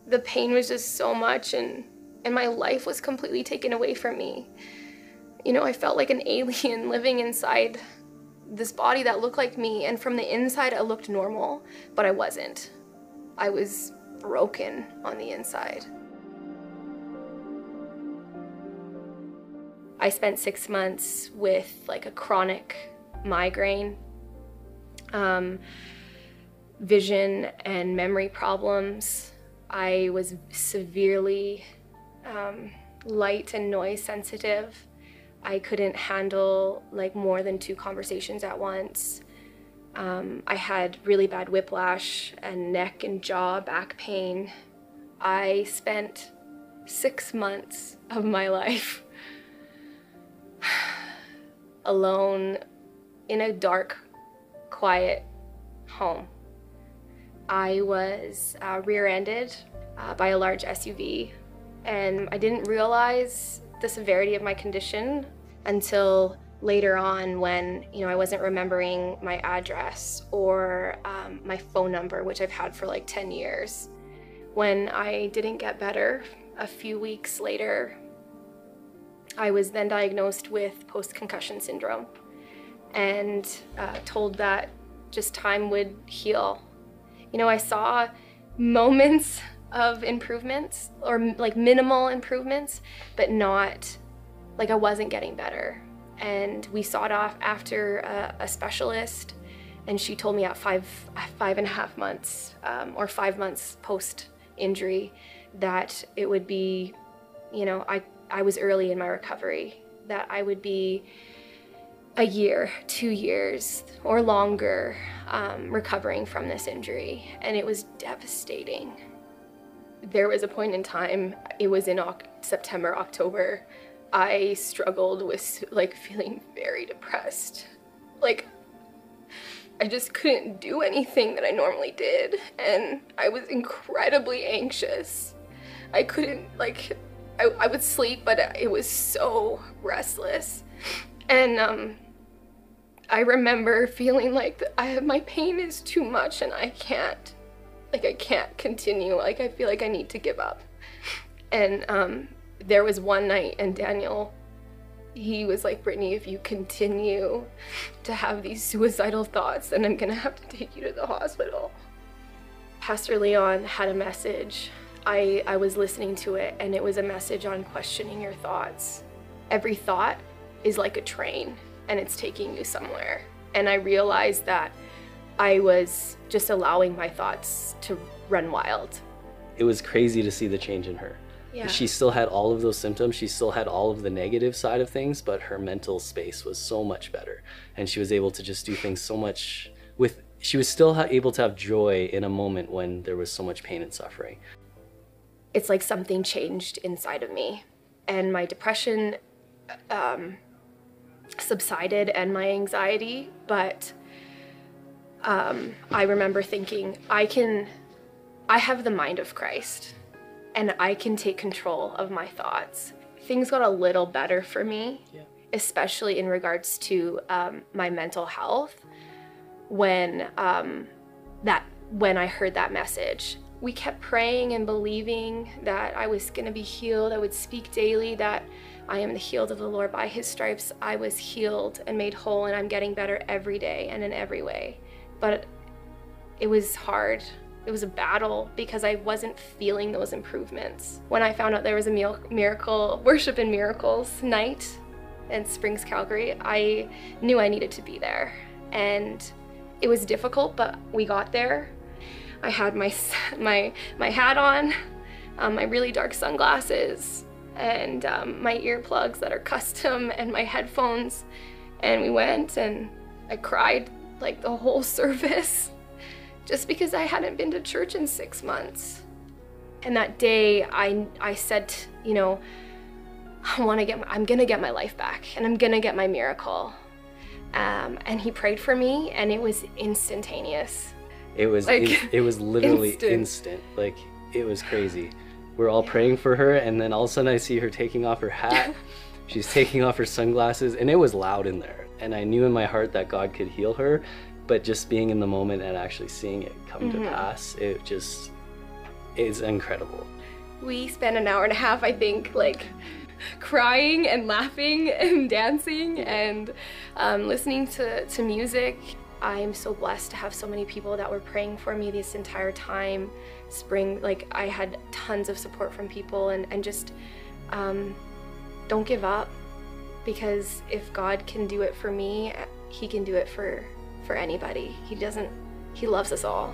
The pain was just so much, and my life was completely taken away from me. You know, I felt like an alien living inside this body that looked like me, and from the inside I looked normal, but I wasn't. I was broken on the inside. I spent 6 months with like a chronic migraine, vision and memory problems. I was severely light and noise sensitive. I couldn't handle like more than 2 conversations at once. I had really bad whiplash and neck and jaw back pain. I spent 6 months of my life alone in a dark, quiet home. I was rear-ended by a large SUV, and I didn't realize the severity of my condition until later on when, you know, I wasn't remembering my address or my phone number, which I've had for like 10 years. When I didn't get better, a few weeks later, I was then diagnosed with post-concussion syndrome and told that just time would heal. You know, I saw moments of improvements, or like minimal improvements, but not, like I wasn't getting better. And we sought off after a specialist, and she told me at 5.5 months, or 5 months post-injury, that it would be, you know, I was early in my recovery, that I would be a year, 2 years, or longer recovering from this injury, and it was devastating. There was a point in time, it was in September, October, I struggled with like feeling very depressed. Like I just couldn't do anything that I normally did, and I was incredibly anxious. I couldn't, like, I would sleep, but it was so restless. And I remember feeling like my pain is too much and I can't continue. Like, I feel like I need to give up. And there was one night, and Daniel, he was like, Brittany, if you continue to have these suicidal thoughts, then I'm gonna have to take you to the hospital. Pastor Leon had a message. I was listening to it, and it was a message on questioning your thoughts. Every thought is like a train, and it's taking you somewhere. And I realized that I was just allowing my thoughts to run wild. It was crazy to see the change in her. Yeah. She still had all of those symptoms, she still had all of the negative side of things, but her mental space was so much better. And she was able to just do things so much she was still able to have joy in a moment when there was so much pain and suffering. It's like something changed inside of me, and my depression subsided and my anxiety, but I remember thinking, I have the mind of Christ, and I can take control of my thoughts. Things got a little better for me, especially in regards to my mental health, when I heard that message. We kept praying and believing that I was gonna be healed. I would speak daily that I am the healed of the Lord. By his stripes I was healed and made whole, and I'm getting better every day and in every way. But it was hard. It was a battle because I wasn't feeling those improvements. When I found out there was a miracle, Worship and Miracles night in Springs, Calgary, I knew I needed to be there. And it was difficult, but we got there. I had my hat on, my really dark sunglasses, and my earplugs that are custom, and my headphones. And we went, and I cried like the whole service, just because I hadn't been to church in 6 months. And that day I said, you know, I'm gonna get my life back, and I'm gonna get my miracle. And he prayed for me, and it was instantaneous. It was like, it was literally instant. Like, it was crazy. We're all praying for her, and then all of a sudden I see her taking off her hat. She's taking off her sunglasses, and it was loud in there. And I knew in my heart that God could heal her, but just being in the moment and actually seeing it come to pass, it just is incredible. We spent an hour and a half, I think, like crying and laughing and dancing and listening to music. I'm so blessed to have so many people that were praying for me this entire time. Like I had tons of support from people, and just don't give up, because if God can do it for me, he can do it for anybody. He loves us all.